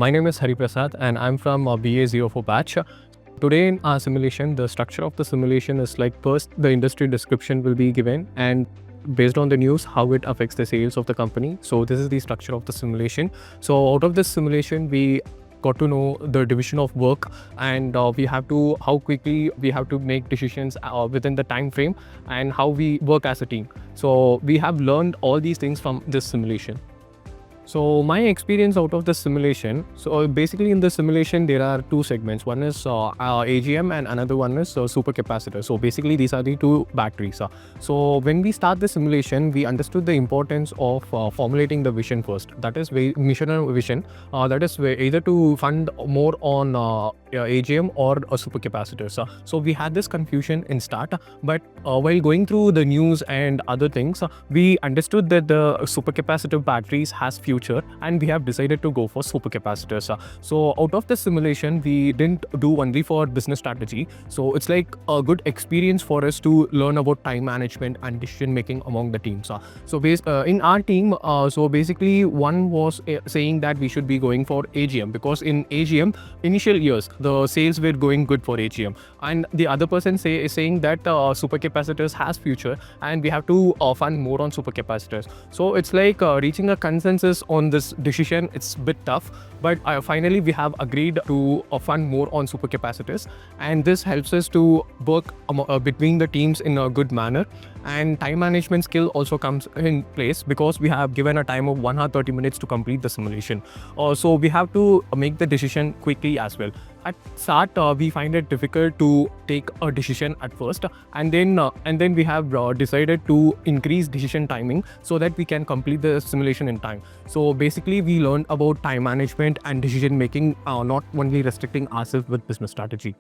My name is Hari Prasad and I'm from BA04 batch. Today in our simulation, the structure of the simulation is like first the industry description will be given and based on the news how it affects the sales of the company. So this is the structure of the simulation. So out of this simulation we got to know the division of work and we have to how quickly we have to make decisions within the time frame and how we work as a team. So we have learned all these things from this simulation. So my experience out of the simulation, so basically in the simulation there are two segments. One is AGM and another one is supercapacitor. So basically these are the two batteries. So when we start the simulation, we understood the importance of formulating the vision first. That is mission and vision. That is either to fund more on AGM or supercapacitors. So we had this confusion in start, but while going through the news and other things, we understood that the supercapacitor batteries has future and we have decided to go for supercapacitors. So out of the simulation, we didn't do only for business strategy. So it's like a good experience for us to learn about time management and decision making among the teams. So in our team, so basically one was saying that we should be going for AGM because in AGM, initial years, the sales were going good for AGM. And the other person is saying that supercapacitors has future and we have to fund more on supercapacitors. So it's like reaching a consensus on this decision. It's a bit tough, but finally we have agreed to fund more on supercapacitors, and this helps us to work between the teams in a good manner. And time management skill also comes in place because we have given a time of 1 hour 30 minutes to complete the simulation. So we have to make the decision quickly as well. At start, we find it difficult to take a decision at first, and then we have decided to increase decision timing so that we can complete the simulation in time. So basically, we learned about time management and decision making, not only restricting ourselves with business strategy.